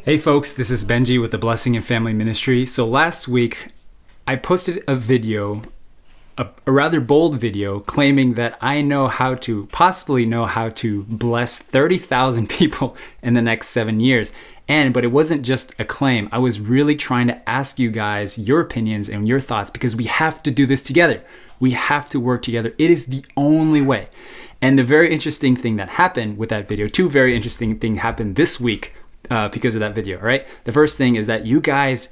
Hey folks, this is Benji with the Blessing and Family Ministry. So last week, I posted a video, a rather bold video, claiming that I possibly know how to bless 30,000 people in the next 7 years. But it wasn't just a claim. I was really trying to ask you guys your opinions and your thoughts because we have to do this together. We have to work together. It is the only way. And the very interesting thing that happened with that video, two very interesting things happened this week because of that video, right? The first thing is that you guys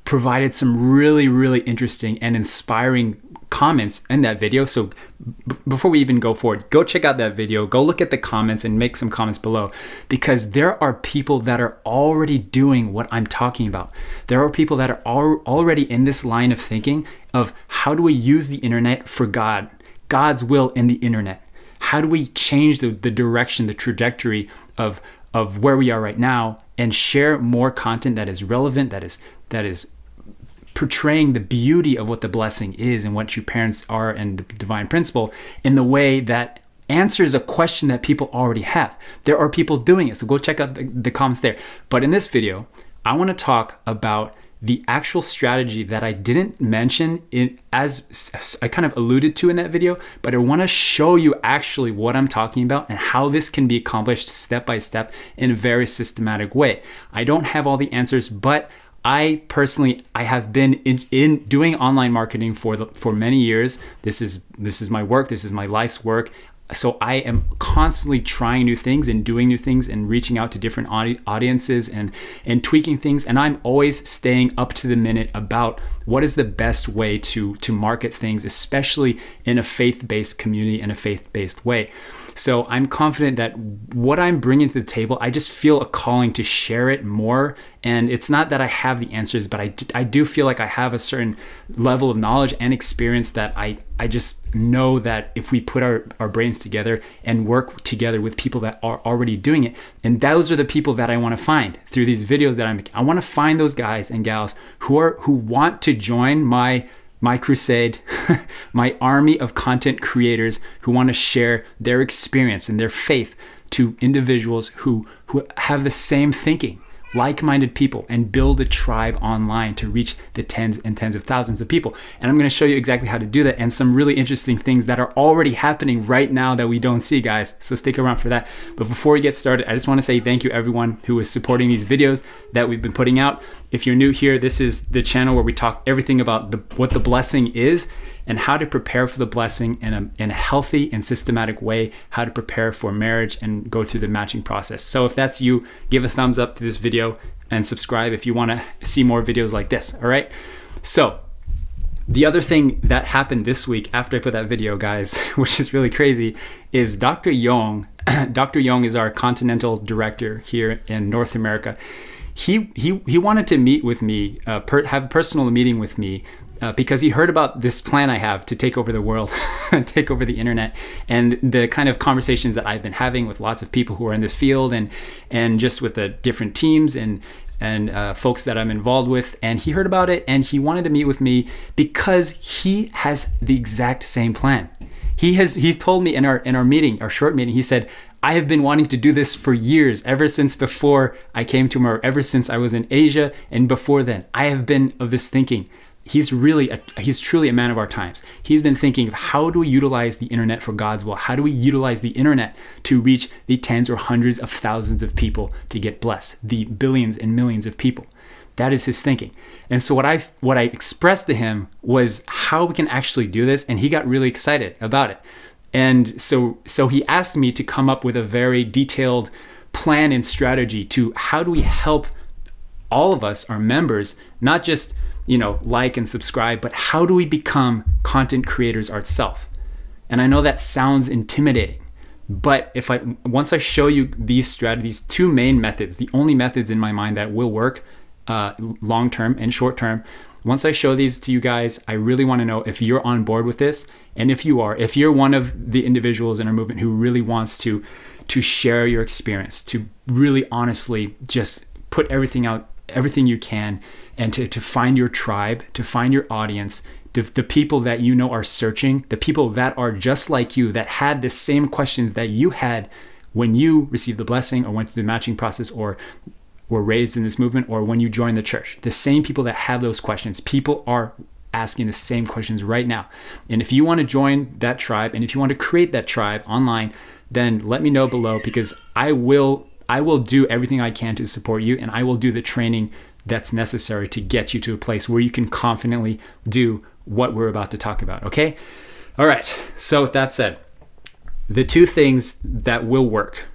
provided some really, really interesting and inspiring comments in that video. So before we even go forward, go check out that video, go look at the comments and make some comments below, because there are people that are already doing what I'm talking about. There are people that are already in this line of thinking of how do we use the internet for God's will in the internet? How do we change the direction, the trajectory of where we are right now and share more content that is relevant, that is portraying the beauty of what the blessing is and what true parents are and the divine principle in the way that answers a question that people already have. There are people doing it, so go check out the comments there. But in this video, I want to talk about the actual strategy that I didn't mention as I kind of alluded to in that video, but I want to show you actually what I'm talking about and how this can be accomplished step by step in a very systematic way. I don't have all the answers, but I personally have been in doing online marketing for many years. This is my work. This is my life's work. So I am constantly trying new things and doing new things and reaching out to different audiences and tweaking things. And I'm always staying up to the minute about what is the best way to market things, especially in a faith-based community and a faith-based way. So I'm confident that what I'm bringing to the table, I just feel a calling to share it more. And it's not that I have the answers, but I do feel like I have a certain level of knowledge and experience that I just know that if we put our brains together and work together with people that are already doing it, and those are the people that I want to find through these videos that I'm making. I want to find those guys and gals who want to join my crusade, my army of content creators who want to share their experience and their faith to individuals who have the same thinking, like-minded people, and build a tribe online to reach the tens and tens of thousands of people. And I'm going to show you exactly how to do that and some really interesting things that are already happening right now that we don't see, guys. So stick around for that. But before we get started, I just want to say thank you everyone who is supporting these videos that we've been putting out. If you're new here, this is the channel where we talk everything about what the blessing is and how to prepare for the blessing in a healthy and systematic way, how to prepare for marriage and go through the matching process. So if that's you, give a thumbs up to this video and subscribe if you want to see more videos like this, all right? So the other thing that happened this week after I put that video, guys, which is really crazy, is Dr. Yong. Dr. Yong is our continental director here in North America. He wanted to meet with me, have a personal meeting with me, because he heard about this plan I have to take over the world, take over the internet, and the kind of conversations that I've been having with lots of people who are in this field and just with the different teams and folks that I'm involved with. And he heard about it and he wanted to meet with me because he has the exact same plan. He's told me in our meeting, our short meeting, he said, I have been wanting to do this for years, ever since before I came to him, or ever since I was in Asia, and before then. I have been of this thinking. He's truly a man of our times. He's been thinking of how do we utilize the internet for God's will? How do we utilize the internet to reach the tens or hundreds of thousands of people to get blessed, the billions and millions of people? That is his thinking. And so what I expressed to him was how we can actually do this, and he got really excited about it. And so he asked me to come up with a very detailed plan and strategy to how do we help all of us, our members, not just like and subscribe, but how do we become content creators ourselves? And I know that sounds intimidating, but once I show you these strategies, two main methods, the only methods in my mind that will work long term and short term, once I show these to you guys, I really want to know if you're on board with this. And if you're one of the individuals in our movement who really wants to share your experience, to really honestly just put everything out, everything you can, and to find your tribe, to find your audience, the people that you know are searching, the people that are just like you, that had the same questions that you had when you received the blessing or went through the matching process or were raised in this movement or when you join the church. The same people that have those questions, people are asking the same questions right now. And if you want to join that tribe, and if you want to create that tribe online, then let me know below, because I will do everything I can to support you, and I will do the training that's necessary to get you to a place where you can confidently do what we're about to talk about, okay? All right, so with that said, the two things that will work,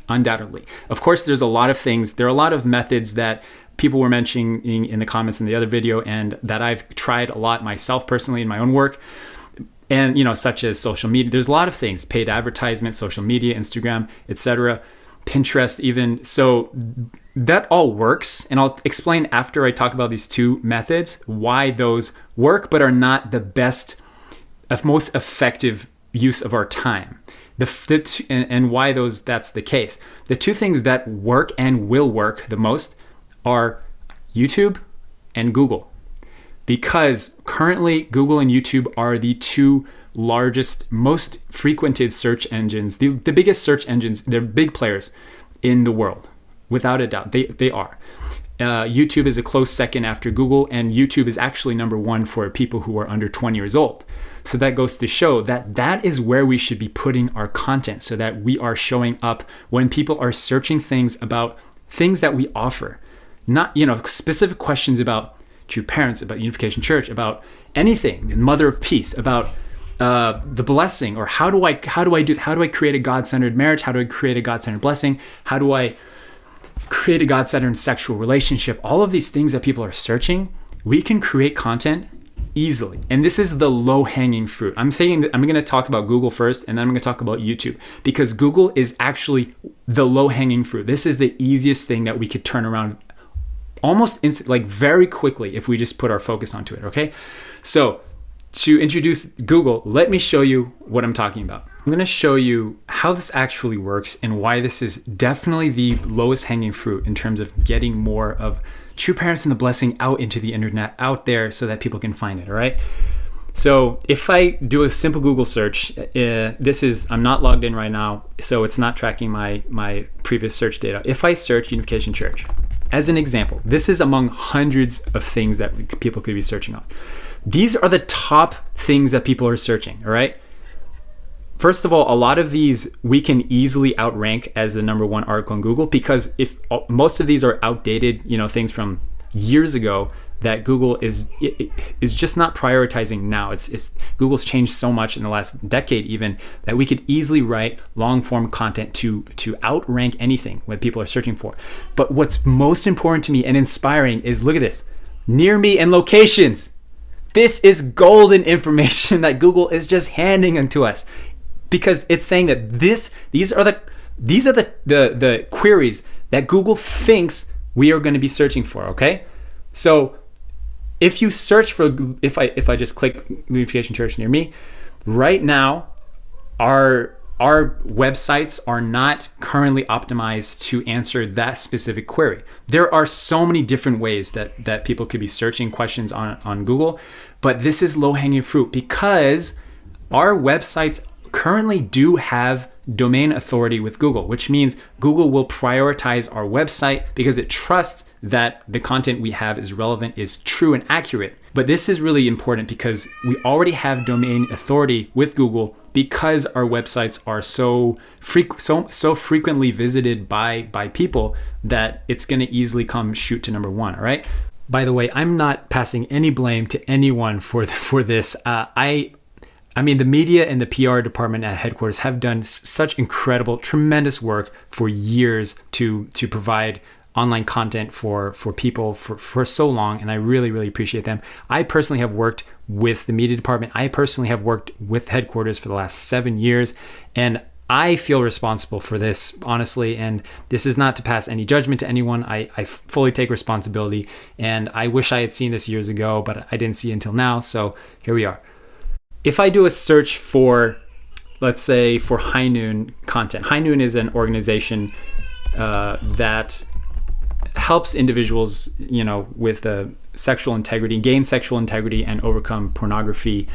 undoubtedly. Of course, there's a lot of things, there are a lot of methods that people were mentioning in the comments in the other video, and that I've tried a lot myself personally in my own work. And, such as social media. There's a lot of things, paid advertisement, social media, Instagram, etc., Pinterest even. So that all works. And I'll explain after I talk about these two methods why those work, but are not the best, most effective use of our time. And why that's the case. The two things that work and will work the most are YouTube and Google. Because currently Google and YouTube are the two largest, most frequented search engines, the biggest search engines, they're big players in the world, without a doubt, they are. YouTube is a close second after Google, and YouTube is actually number one for people who are under 20 years old. So that goes to show that is where we should be putting our content, so that we are showing up when people are searching things about things that we offer, not, specific questions about True Parents, about Unification Church, about anything, the Mother of Peace, about the blessing, or how do I create a God-centered marriage? How do I create a God-centered blessing? How do I create a God-centered sexual relationship? All of these things that people are searching, we can create content easily. And this is the low-hanging fruit. I'm going to talk about Google first, and then I'm going to talk about YouTube, because Google is actually the low-hanging fruit. This is the easiest thing that we could turn around almost very quickly if we just put our focus onto it, okay? So to introduce Google, let me show you what I'm talking about. I'm going to show you how this actually works and why this is definitely the lowest hanging fruit in terms of getting more of True Parents and the Blessing out into the internet, out there, so that people can find it, all right? So if I do a simple Google search, I'm not logged in right now, so it's not tracking my previous search data. If I search Unification Church, as an example, this is among hundreds of things that people could be searching on. These are the top things that people are searching, all right? First of all, a lot of these we can easily outrank as the number one article on Google, because if most of these are outdated, things from years ago that Google is just not prioritizing now. It's Google's changed so much in the last decade even, that we could easily write long form content to outrank anything what people are searching for. But what's most important to me and inspiring is, look at this, near me and locations. This is golden information that Google is just handing unto us, because it's saying that these are the queries that Google thinks we are going to be searching for, okay? So if you search for, if I just click Unification Church near me, right now, our websites are not currently optimized to answer that specific query. There are so many different ways that people could be searching questions on Google, but this is low-hanging fruit because our websites currently do have domain authority with Google, which means Google will prioritize our website because it trusts that the content we have is relevant, is true and accurate. But this is really important because we already have domain authority with Google because our websites are so frequently visited by people that it's going to easily come shoot to number one, all right? By the way, I'm not passing any blame to anyone for this. I mean, the media and the PR department at headquarters have done such incredible, tremendous work for years to provide online content for people for so long, and I really, really appreciate them. I personally have worked with the media department. I personally have worked with headquarters for the last 7 years, and I feel responsible for this, honestly, and this is not to pass any judgment to anyone. I fully take responsibility, and I wish I had seen this years ago, but I didn't see it until now, so here we are. If I do a search for, let's say, for High Noon content. High Noon is an organization that helps individuals, with sexual integrity, gain sexual integrity, and overcome pornography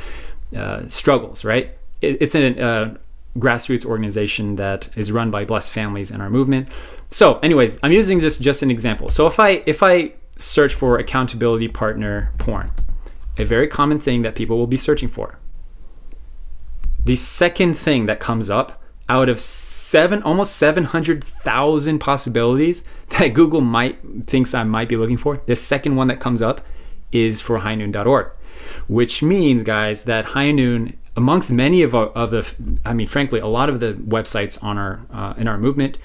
struggles. Right? It's an grassroots organization that is run by Blessed Families in our movement. So anyways, I'm using this just an example. So if I search for accountability partner porn, a very common thing that people will be searching for, the second thing that comes up out of almost 700,000 possibilities that Google thinks I might be looking for, the second one that comes up is for highnoon.org, which means, guys, that High Noon, amongst many frankly, a lot of the websites on in our movement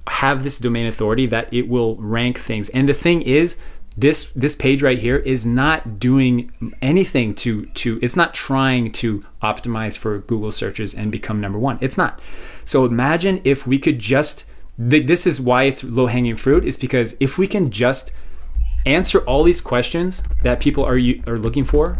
have this domain authority that it will rank things. And the thing is, this page right here is not doing anything to it's not trying to optimize for Google searches and become number one. It's not. So imagine if we could just, this is why it's low-hanging fruit, is because if we can just answer all these questions that people are looking for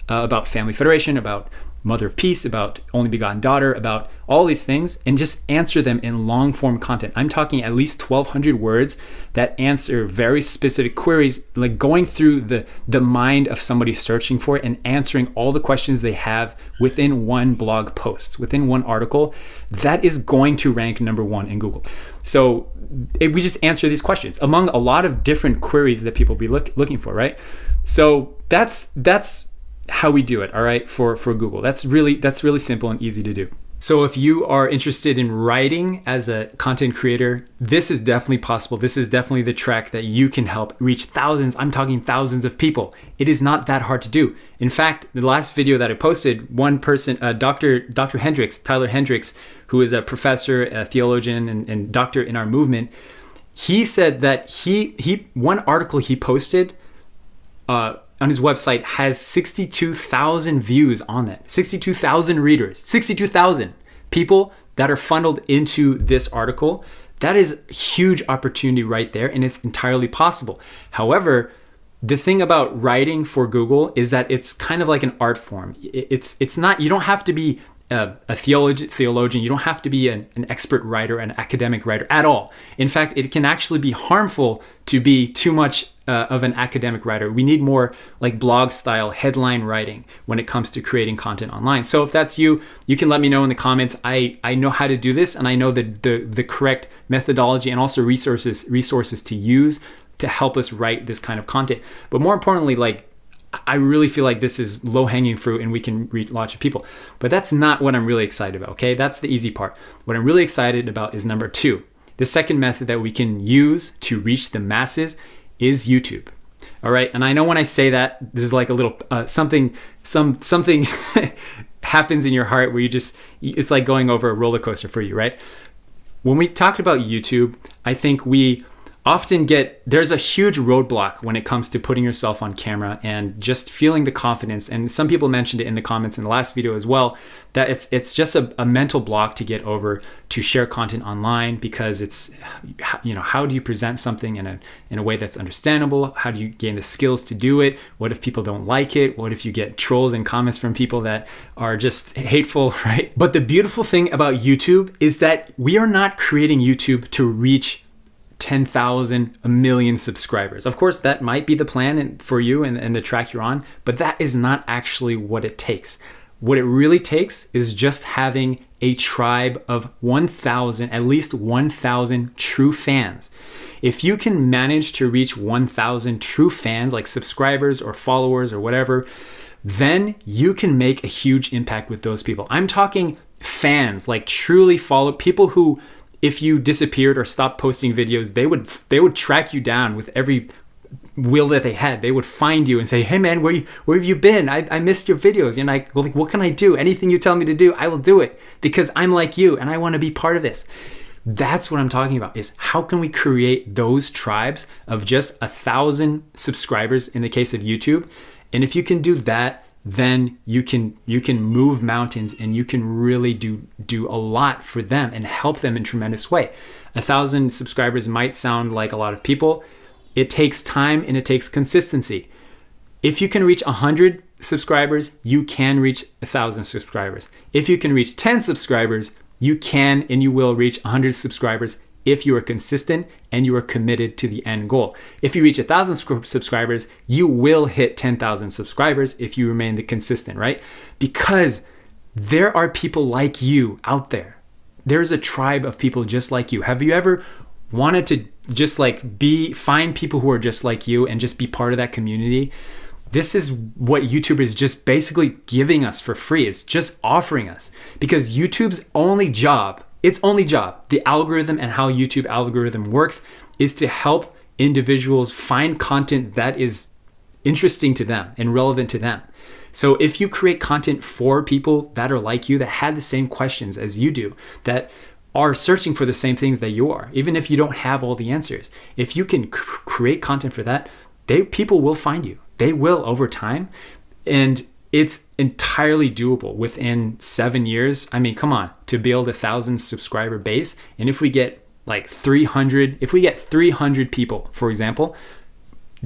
about Family Federation, about Mother of Peace, about Only Begotten Daughter, about all these things, and just answer them in long form content. I'm talking at least 1,200 words that answer very specific queries, like going through the mind of somebody searching for it and answering all the questions they have within one blog post, within one article. That is going to rank number one in Google. So we just answer these questions among a lot of different queries that people be looking for, right? So that's how we do it, all right, for Google. That's really simple and easy to do. So if you are interested in writing as a content creator, this is definitely possible. This is definitely the track that you can help reach thousands. I'm talking thousands of people. It is not that hard to do. In fact, the last video that I posted, one person, Dr. Hendricks, Tyler Hendricks, who is a professor, a theologian, and doctor in our movement, he said that one article he posted on his website has 62,000 views on that. 62,000 readers, 62,000 people that are funneled into this article. That is a huge opportunity right there, and it's entirely possible. However, the thing about writing for Google is that it's kind of like an art form. It's not, you don't have to be a theologian. You don't have to be an expert writer, an academic writer at all. In fact, it can actually be harmful to be too much of an academic writer. We need more like blog style headline writing when it comes to creating content online. So if that's you, you can let me know in the comments. I know how to do this, and I know the correct methodology and also resources to use to help us write this kind of content. But more importantly, like, I really feel like this is low-hanging fruit and we can reach lots of people. But that's not what I'm really excited about, okay? That's the easy part. What I'm really excited about is number two. The second method that we can use to reach the masses is YouTube. All right, and I know when I say that, this is like a little something happens in your heart where it's like going over a roller coaster for you, right? When we talked about YouTube, I think we often there's a huge roadblock when it comes to putting yourself on camera and just feeling the confidence. And some people mentioned it in the comments in the last video as well, that it's just a mental block to get over to share content online, because it's, how do you present something in a way that's understandable? How do you gain the skills to do it? What if people don't like it? What if you get trolls and comments from people that are just hateful, right? But the beautiful thing about YouTube is that we are not creating YouTube to reach 10,000, a million subscribers. Of course, that might be the plan for you and the track you're on, but that is not actually what it takes. What it really takes is just having a tribe of 1,000, at least 1,000 true fans. If you can manage to reach 1,000 true fans, like subscribers or followers or whatever, then you can make a huge impact with those people. I'm talking fans, like truly follow people who, if you disappeared or stopped posting videos, they would track you down with every will that they had. They would find you and say, "Hey man, where have you been? I missed your videos." And like, what can I do? Anything you tell me to do, I will do it, because I'm like you and I want to be part of this. That's what I'm talking about, is how can we create those tribes of just 1,000 subscribers in the case of YouTube. And if you can do that, then you can move mountains, and you can really do a lot for them and help them in a tremendous way. 1,000 subscribers might sound like a lot of people. It takes time and it takes consistency. If you can reach 100 subscribers, you can reach 1,000 subscribers. If you can reach 10 subscribers, you can and you will reach 100 subscribers if you are consistent and you are committed to the end goal. If you reach 1,000 subscribers, you will hit 10,000 subscribers if you remain consistent, right? Because There are people like you out there. There's a tribe of people just like you. Have you ever wanted to just find people who are just like you and just be part of that community? This is what YouTube is just basically giving us for free. It's just offering us, because YouTube's only job, the algorithm and how YouTube algorithm works, is to help individuals find content that is interesting to them and relevant to them. So if you create content for people that are like you, that had the same questions as you do, that are searching for the same things that you are, even if you don't have all the answers, if you can create content for that, people will find you. They will over time. And it's entirely doable within 7 years. I mean, come on, to build 1,000 subscriber base. And if we get 300 people, for example,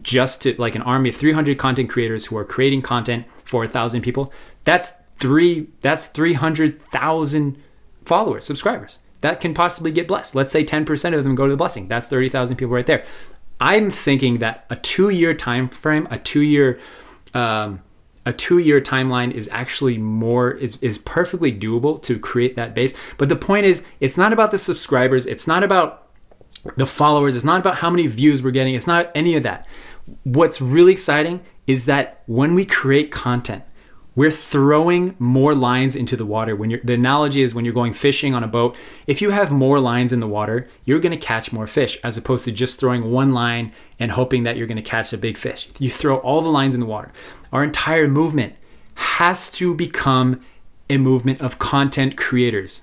just to an army of 300 content creators who are creating content for 1,000 people, that's 300,000 followers, subscribers that can possibly get blessed. Let's say 10% of them go to the blessing. That's 30,000 people right there. I'm thinking that a 2-year time frame, a two-year timeline is actually is perfectly doable to create that base. But the point is, it's not about the subscribers. It's not about the followers. It's not about how many views we're getting. It's not any of that. What's really exciting is that when we create content, we're throwing more lines into the water. The analogy is when you're going fishing on a boat, if you have more lines in the water, you're going to catch more fish, as opposed to just throwing one line and hoping that you're going to catch a big fish. You throw all the lines in the water. Our entire movement has to become a movement of content creators,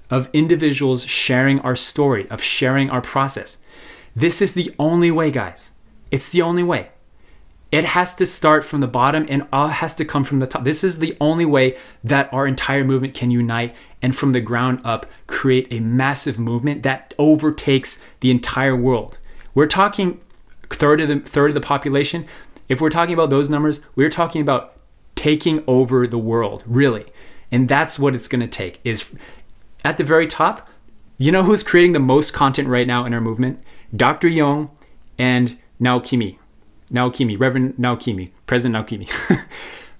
of individuals sharing our story, of sharing our process. This is the only way, guys. It's the only way. It has to start from the bottom and all has to come from the top. This is the only way that our entire movement can unite and from the ground up create a massive movement that overtakes the entire world. We're talking third of the population. If we're talking about those numbers, we're talking about taking over the world, really. And that's what it's going to take. Is at the very top, you know who's creating the most content right now in our movement? Dr. Yong and Naokimi, Reverend Naokimi, President Naokimi.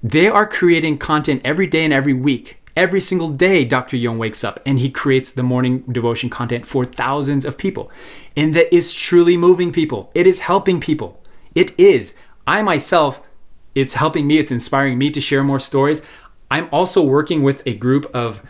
They are creating content every day and every week. Every single day, Dr. Yong wakes up and he creates the morning devotion content for thousands of people. And that is truly moving people. It is helping people. It is. I myself, it's helping me. It's inspiring me to share more stories. I'm also working with a group of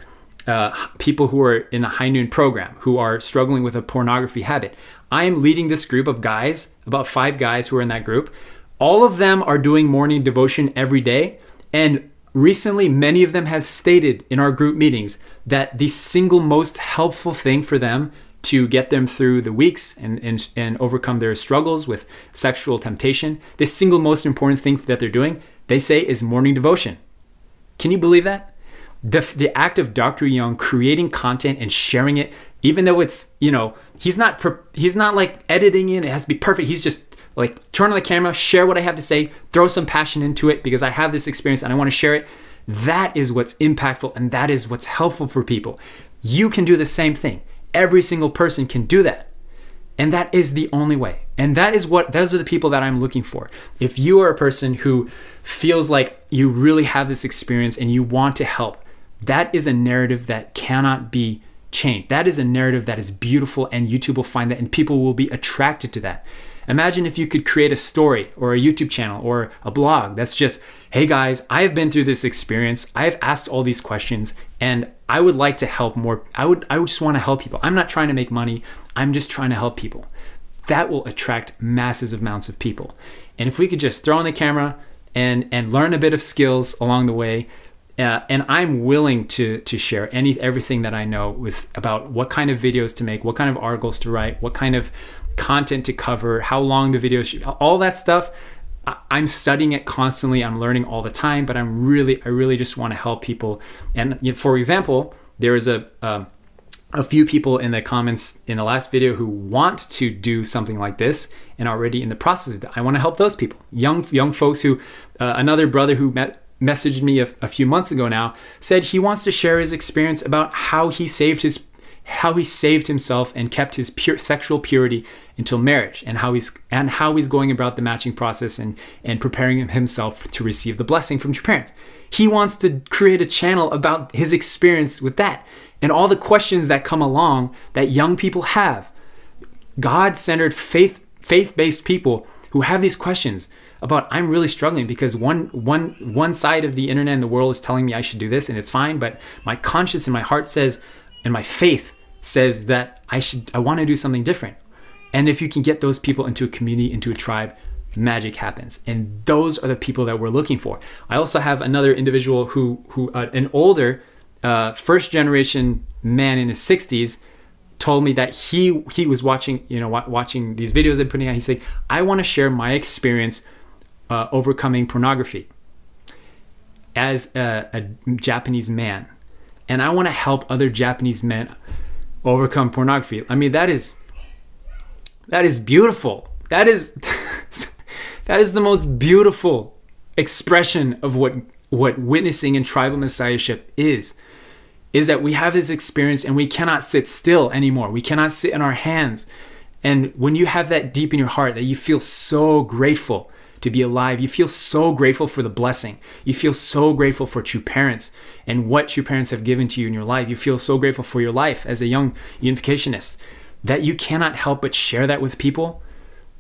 people who are in a High Noon program who are struggling with a pornography habit. I am leading this group of guys, about 5 guys who are in that group. All of them are doing morning devotion every day. And recently, many of them have stated in our group meetings that the single most helpful thing for them to get them through the weeks and overcome their struggles with sexual temptation, the single most important thing that they're doing, they say, is morning devotion. Can you believe that? The act of Dr. Yong creating content and sharing it, even though it's, he's not editing it has to be perfect. He's just turn on the camera, share what I have to say, throw some passion into it because I have this experience and I want to share it. That is what's impactful and that is what's helpful for people. You can do the same thing. Every single person can do that. And that is the only way. And those are the people that I'm looking for. If you are a person who feels like you really have this experience and you want to help, that is a narrative that cannot be changed. That is a narrative that is beautiful and YouTube will find that and people will be attracted to that. Imagine if you could create a story or a YouTube channel or a blog that's just, hey guys, I have been through this experience. I've asked all these questions and I would like to help more. I would just want to help people. I'm not trying to make money. I'm just trying to help people. That will attract massive amounts of people. And if we could just throw on the camera and learn a bit of skills along the way, and I'm willing to share everything that I know about what kind of videos to make, what kind of articles to write, what kind of content to cover, how long the video should, all that stuff. I'm studying it constantly. I'm learning all the time, but I really just want to help people. And for example, there is a few people in the comments in the last video who want to do something like this and already in the process of that. I want to help those people, young folks who, another brother who messaged me a few months ago now said he wants to share his experience about how he saved how he saved himself and kept his pure sexual purity until marriage, and how he's going about the matching process and preparing himself to receive the blessing from your parents. He wants to create a channel about his experience with that and all the questions that come along that young people have. God-centered, faith-based people who have these questions about, I'm really struggling because one side of the internet and the world is telling me I should do this and it's fine, but my conscience and my heart says, and my faith says that I want to do something different. And if you can get those people into a community, into a tribe, magic happens. And those are the people that we're looking for. I also have another individual who an older first generation man in his 60s, told me that he was watching these videos they're putting out. He's like, I want to share my experience overcoming pornography as a Japanese man, and I want to help other Japanese men overcome pornography. I mean, that is beautiful. That is the most beautiful expression of what witnessing and tribal messiahship is that we have this experience and we cannot sit still anymore. We cannot sit in our hands. And when you have that deep in your heart, that you feel so grateful to be alive, you feel so grateful for the blessing, you feel so grateful for true parents and what true parents have given to you in your life, you feel so grateful for your life as a young unificationist, that you cannot help but share that with people.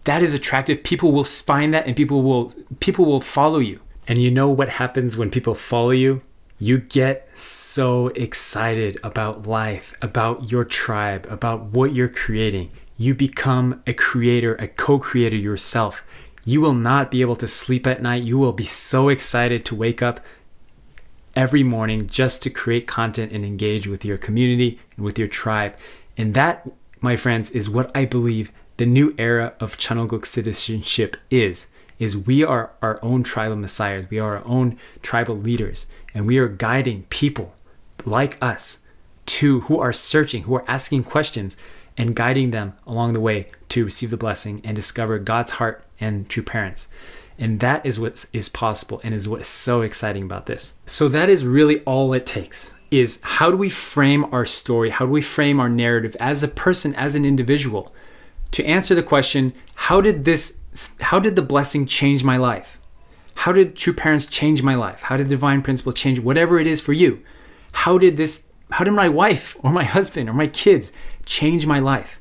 That is attractive. People will find that and people will follow you. And you know what happens when people follow you? You get so excited about life, about your tribe, about what you're creating. You become a creator, a co-creator yourself. You will not be able to sleep at night. You will be so excited to wake up every morning just to create content and engage with your community and with your tribe. And that, my friends, is what I believe the new era of Chanoguk citizenship is we are our own tribal messiahs. We are our own tribal leaders, and we are guiding people like us who are searching, who are asking questions, and guiding them along the way to receive the blessing and discover God's heart and true parents. And that is what is possible and is what is so exciting about this. So that is really all it takes, is how do we frame our story? How do we frame our narrative as a person, as an individual, to answer the question, how did the blessing change my life? How did true parents change my life? How did divine principle change whatever it is for you? How did my wife or my husband or my kids change my life?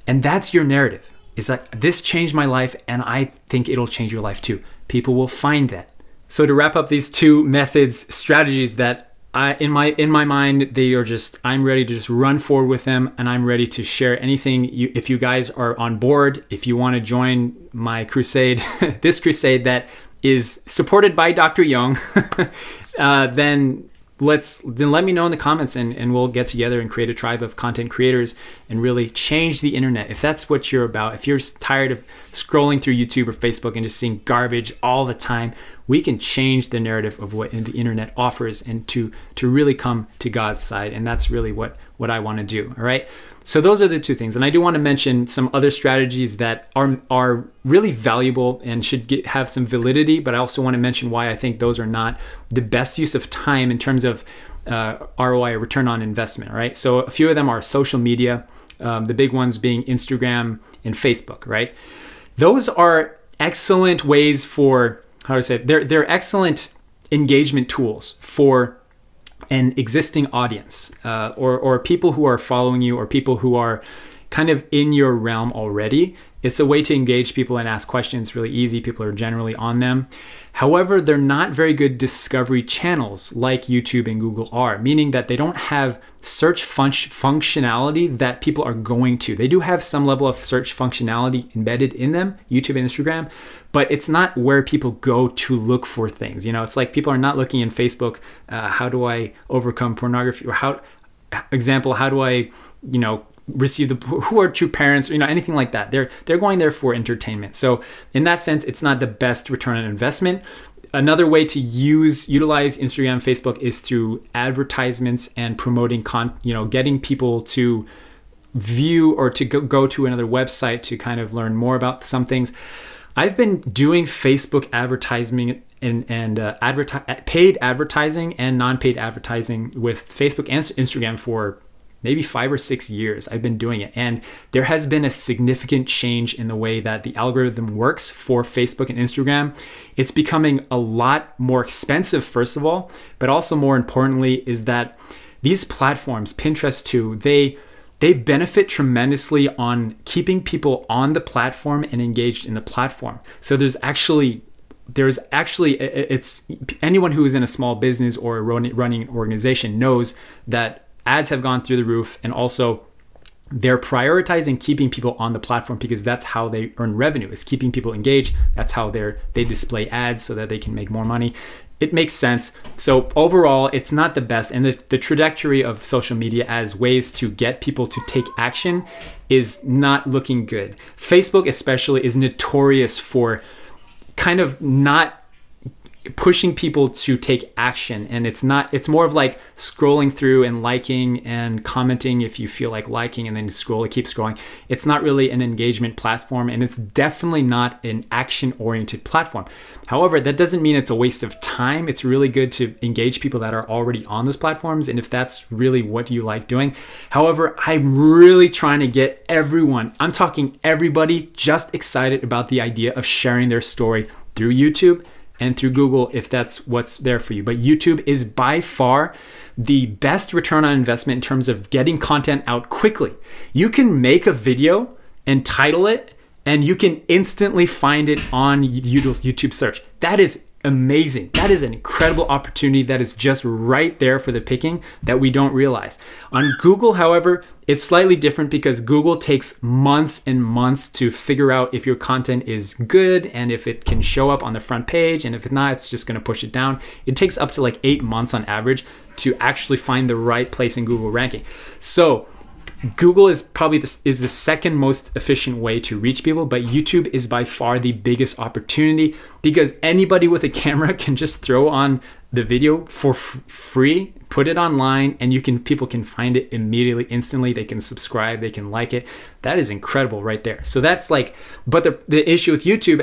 And that's your narrative. It's like, this changed my life and I think it'll change your life too. People will find that. So to wrap up these two methods, strategies that in my mind, they are just, I'm ready to just run forward with them, and I'm ready to share anything. If you guys are on board, if you want to join my crusade, this crusade that is supported by Dr. Young, then let me know in the comments, and we'll get together and create a tribe of content creators and really change the internet. If that's what you're about, if you're tired of scrolling through YouTube or Facebook and just seeing garbage all the time, we can change the narrative of what the internet offers and to really come to God's side. And that's really what I want to do. All right. So those are the two things. And I do want to mention some other strategies that are really valuable and should have some validity, but I also want to mention why I think those are not the best use of time in terms of ROI, return on investment. All right. So a few of them are social media, the big ones being Instagram and Facebook, right? Those are excellent ways for, how do I say it? They're excellent engagement tools for an existing audience, or people who are following you, or people who are kind of in your realm already. It's a way to engage people and ask questions really easy. People are generally on them. However, they're not very good discovery channels like YouTube and Google are, meaning that they don't have search functionality that people are going to. They do have some level of search functionality embedded in them, YouTube and Instagram, but it's not where people go to look for things. You know, it's like people are not looking in Facebook, how do I overcome pornography? Or how do I, receive who are true parents, anything like that. They're going there for entertainment. So in that sense, it's not the best return on investment. Another way to utilize Instagram, Facebook is through advertisements and promoting getting people to view or to go to another website to kind of learn more about some things. I've been doing Facebook advertising and paid advertising and non-paid advertising with Facebook and Instagram for maybe 5 or 6 years I've been doing it. And there has been a significant change in the way that the algorithm works for Facebook and Instagram. It's becoming a lot more expensive, first of all, but also more importantly is that these platforms, Pinterest too, they benefit tremendously on keeping people on the platform and engaged in the platform. So there's actually it's anyone who is in a small business or running an organization knows that ads have gone through the roof, and also they're prioritizing keeping people on the platform because that's how they earn revenue, is keeping people engaged. That's how they display ads so that they can make more money. It makes sense. So overall, it's not the best. And the trajectory of social media as ways to get people to take action is not looking good. Facebook especially is notorious for kind of not pushing people to take action, and it's more of like scrolling through and liking and commenting if you feel like liking, and then keep scrolling. It's not really an engagement platform, and it's definitely not an action oriented platform. However, that doesn't mean it's a waste of time. It's really good to engage people that are already on those platforms, and if that's really what you like doing. However, I'm really trying to get everyone, I'm talking everybody, just excited about the idea of sharing their story through YouTube and through Google if that's what's there for you. But YouTube is by far the best return on investment in terms of getting content out quickly. You can make a video and title it, and you can instantly find it on YouTube search. That is amazing. That is an incredible opportunity that is just right there for the picking that we don't realize. On Google, however, it's slightly different because Google takes months and months to figure out if your content is good and if it can show up on the front page, and if it's not, it's just going to push it down. It takes up to like 8 months on average to actually find the right place in Google ranking. So Google is probably the second most efficient way to reach people, but YouTube is by far the biggest opportunity because anybody with a camera can just throw on the video for free, put it online, and people can find it immediately, instantly. They can subscribe, they can like it. That is incredible right there. So that's like, but the issue with YouTube,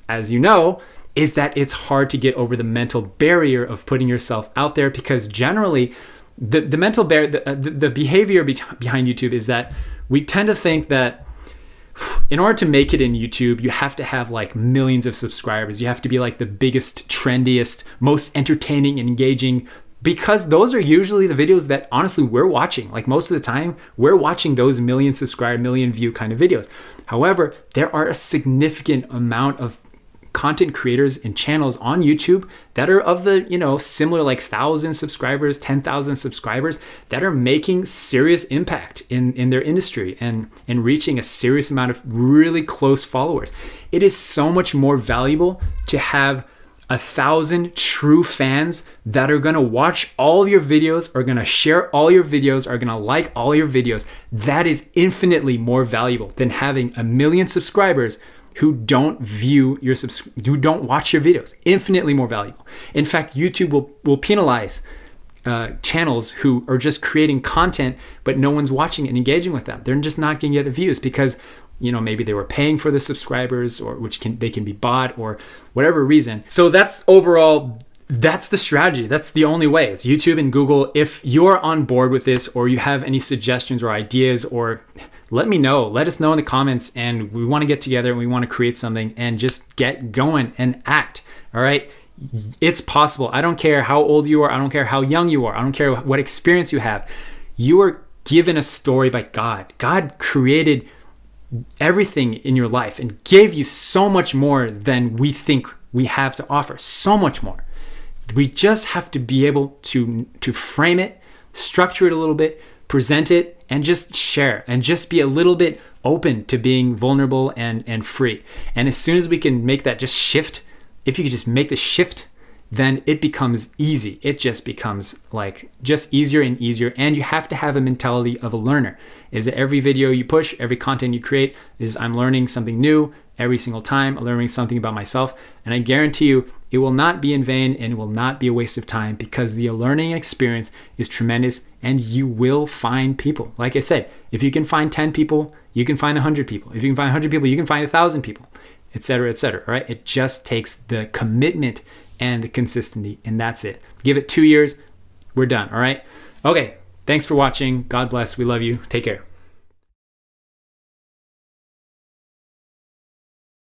as you know, is that it's hard to get over the mental barrier of putting yourself out there, because generally the mental barrier, the behavior behind YouTube is that we tend to think that in order to make it in YouTube, you have to have like millions of subscribers. You have to be like the biggest, trendiest, most entertaining and engaging, because those are usually the videos that honestly we're watching. Like most of the time, we're watching those million subscribe, million view kind of videos. However, there are a significant amount of content creators and channels on YouTube that are of the, similar like 1,000 subscribers, 10,000 subscribers that are making serious impact in their industry and reaching a serious amount of really close followers. It is so much more valuable to have 1,000 true fans that are going to watch all of your videos, are going to share all your videos, are going to like all your videos. That is infinitely more valuable than having 1 million subscribers who don't who don't watch your videos. Infinitely more valuable. In fact, YouTube will penalize channels who are just creating content, but no one's watching and engaging with them. They're just not going to get the views because, maybe they were paying for the subscribers, or they can be bought, or whatever reason. So that's the strategy. That's the only way. It's YouTube and Google. If you're on board with this, or you have any suggestions or ideas, or let me know. Let us know in the comments, and we want to get together and we want to create something and just get going and act. All right. It's possible. I don't care how old you are. I don't care how young you are. I don't care what experience you have. You are given a story by God. God created everything in your life and gave you so much more than we think we have to offer. So much more. We just have to be able to frame it, structure it a little bit, present it, and just share, and just be a little bit open to being vulnerable and free. And as soon as we can make that just shift, if you could just make the shift, then it becomes easy. It just becomes like just easier and easier. And you have to have a mentality of a learner. Is that every video you push, every content you create is I'm learning something new every single time. I'm learning something about myself. And I guarantee you, it will not be in vain and it will not be a waste of time, because the learning experience is tremendous and you will find people. Like I said, if you can find 10 people, you can find 100 people. If you can find 100 people, you can find 1,000 people, etc., etc. Right? It just takes the commitment and the consistency, and that's it. Give it 2 years, we're done. All right. Okay. Thanks for watching. God bless. We love you. Take care.